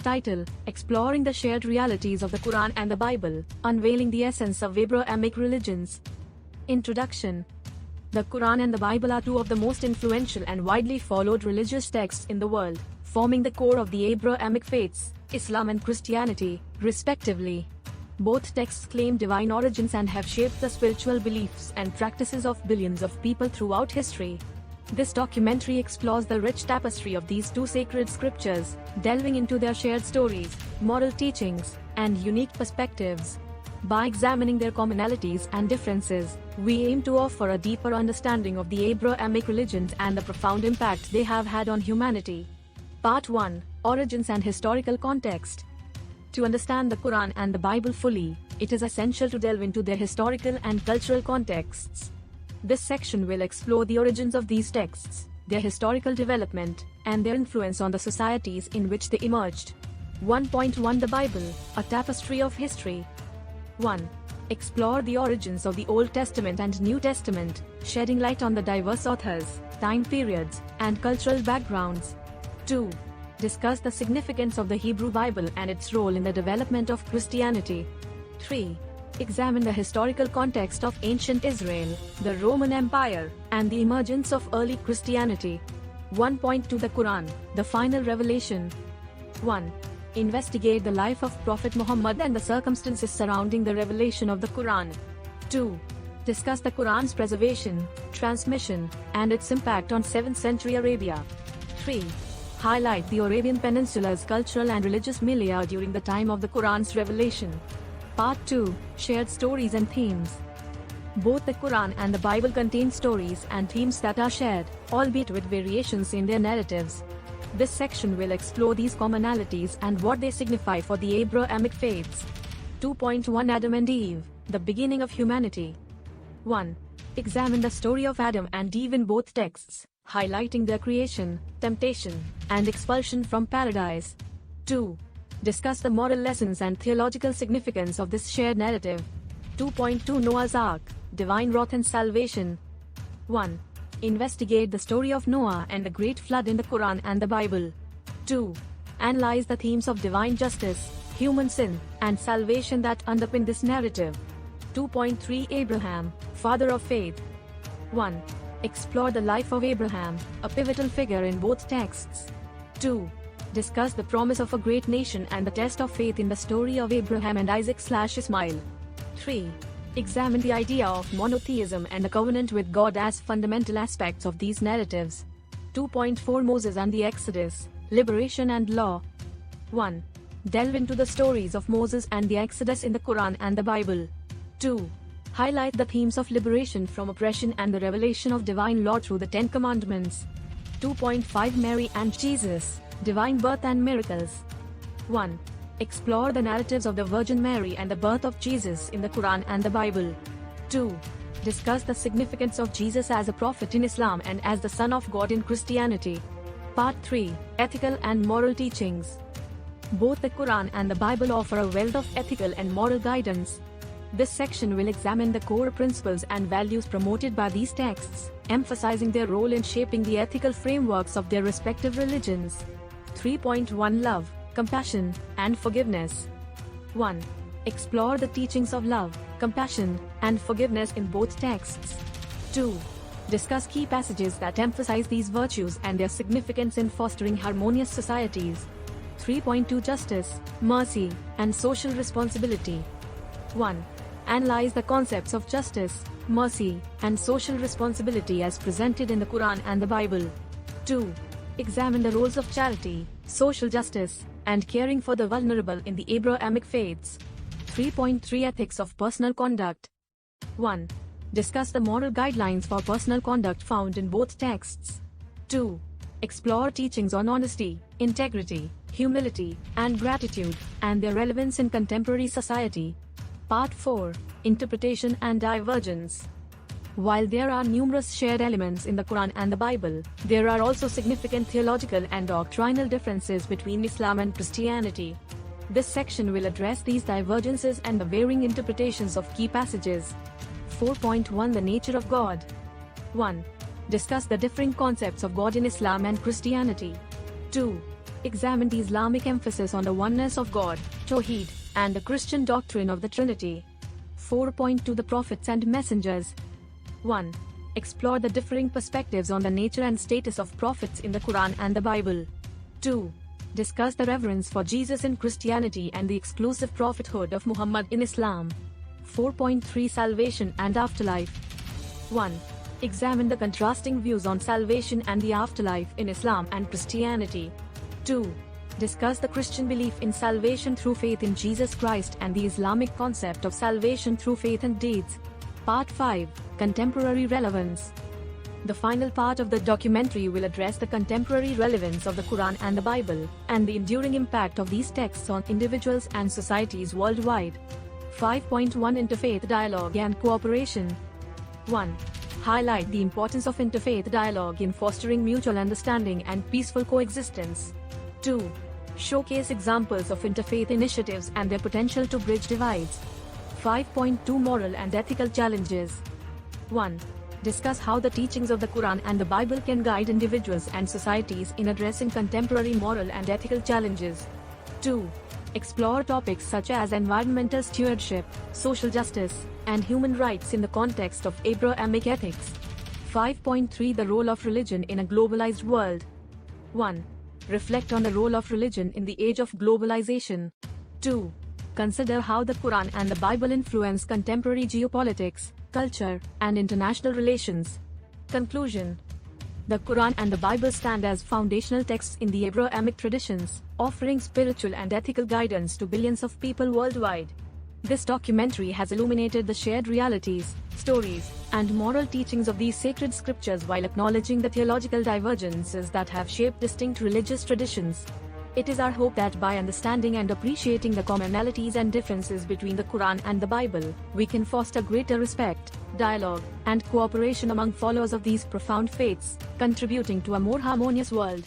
title, Exploring the Shared Realities of the Quran and the Bible, Unveiling the Essence of Abrahamic Religions. Introduction. The Quran and the Bible are two of the most influential and widely followed religious texts in the world, forming the core of the Abrahamic faiths, Islam and Christianity, respectively. Both texts claim divine origins and have shaped the spiritual beliefs and practices of billions of people throughout history. This documentary explores the rich tapestry of these two sacred scriptures, delving into their shared stories, moral teachings, and unique perspectives. By examining their commonalities and differences, we aim to offer a deeper understanding of the Abrahamic religions and the profound impact they have had on humanity. Part 1: Origins and Historical Context. To understand the Quran and the Bible fully, it is essential to delve into their historical and cultural contexts. This section will explore the origins of these texts, their historical development, and their influence on the societies in which they emerged. 1.1 The Bible, a tapestry of history. 1. Explore the origins of the Old Testament and New Testament, shedding light on the diverse authors, time periods, and cultural backgrounds. 2. Discuss the significance of the Hebrew Bible and its role in the development of Christianity. 3. Examine the historical context of ancient Israel, the Roman Empire, and the emergence of early Christianity. 1.2 The Quran, the final revelation. 1. Investigate the life of Prophet Muhammad and the circumstances surrounding the revelation of the Quran. 2. Discuss the Quran's preservation, transmission, and its impact on 7th century Arabia. 3. Highlight the Arabian Peninsula's cultural and religious milieu during the time of the Quran's revelation. Part 2: Shared Stories and Themes. Both the Quran and the Bible contain stories and themes that are shared, albeit with variations in their narratives. This section will explore these commonalities and what they signify for the Abrahamic faiths. 2.1 Adam and Eve, the beginning of humanity. 1. Examine the story of Adam and Eve in both texts, highlighting their creation, temptation, and expulsion from paradise. 2. Discuss the moral lessons and theological significance of this shared narrative. 2.2 Noah's Ark, Divine Wrath and Salvation. 1. Investigate the story of Noah and the Great Flood in the Quran and the Bible. 2. Analyze the themes of divine justice, human sin, and salvation that underpin this narrative. 2.3 Abraham, Father of Faith. 1. Explore the life of Abraham, a pivotal figure in both texts. 2. Discuss the promise of a great nation and the test of faith in the story of Abraham and Isaac/Ismail. 3. Examine the idea of monotheism and the covenant with God as fundamental aspects of these narratives. 2.4 Moses and the Exodus, Liberation and Law. 1. Delve into the stories of Moses and the Exodus in the Quran and the Bible. 2. Highlight the themes of liberation from oppression and the revelation of divine law through the Ten Commandments. 2.5 Mary and Jesus, Divine Birth and Miracles. 1. Explore the narratives of the Virgin Mary and the birth of Jesus in the Quran and the Bible. 2. Discuss the significance of Jesus as a prophet in Islam and as the Son of God in Christianity. Part 3: Ethical and Moral Teachings. Both the Quran and the Bible offer a wealth of ethical and moral guidance. This section will examine the core principles and values promoted by these texts, emphasizing their role in shaping the ethical frameworks of their respective religions. 3.1 Love, Compassion, and Forgiveness. 1. Explore the teachings of love, compassion, and forgiveness in both texts. 2. Discuss key passages that emphasize these virtues and their significance in fostering harmonious societies. 3.2 Justice, Mercy, and Social Responsibility. 1. Analyze the concepts of justice, mercy, and social responsibility as presented in the Quran and the Bible. 2. Examine the roles of charity, social justice, and caring for the vulnerable in the Abrahamic faiths. 3.3 Ethics of Personal Conduct. 1. Discuss the moral guidelines for personal conduct found in both texts. 2. Explore teachings on honesty, integrity, humility, and gratitude, and their relevance in contemporary society. Part 4: Interpretation and Divergence. While there are numerous shared elements in the Quran and the Bible, there are also significant theological and doctrinal differences between Islam and Christianity. This section will address these divergences and the varying interpretations of key passages. 4.1 The Nature of God. 1. Discuss the differing concepts of God in Islam and Christianity. 2. examine the Islamic emphasis on the oneness of God, Tawheed, and the Christian doctrine of the Trinity. 4.2 The Prophets and Messengers. 1. Explore the differing perspectives on the nature and status of prophets in the Quran and the Bible. 2. Discuss the reverence for Jesus in Christianity and the exclusive prophethood of Muhammad in Islam. 4.3 Salvation and Afterlife. 1. Examine the contrasting views on salvation and the afterlife in Islam and Christianity. 2. Discuss the Christian belief in salvation through faith in Jesus Christ and the Islamic concept of salvation through faith and deeds. Part 5. Contemporary Relevance. The final part of the documentary will address the contemporary relevance of the Quran and the Bible, and the enduring impact of these texts on individuals and societies worldwide. 5.1 Interfaith Dialogue and Cooperation. 1. Highlight the importance of interfaith dialogue in fostering mutual understanding and peaceful coexistence. 2. Showcase examples of interfaith initiatives and their potential to bridge divides. 5.2 Moral and Ethical Challenges. 1. Discuss how the teachings of the Quran and the Bible can guide individuals and societies in addressing contemporary moral and ethical challenges. 2. Explore topics such as environmental stewardship, social justice, and human rights in the context of Abrahamic ethics. 5.3 The Role of Religion in a Globalized World. 1. Reflect on the role of religion in the age of globalization. 2. Consider how the Quran and the Bible influence contemporary geopolitics, culture, and international relations. Conclusion. The Quran and the Bible stand as foundational texts in the Abrahamic traditions, offering spiritual and ethical guidance to billions of people worldwide. This documentary has illuminated the shared realities, stories, and moral teachings of these sacred scriptures while acknowledging the theological divergences that have shaped distinct religious traditions. It is our hope that by understanding and appreciating the commonalities and differences between the Quran and the Bible, we can foster greater respect, dialogue, and cooperation among followers of these profound faiths, contributing to a more harmonious world.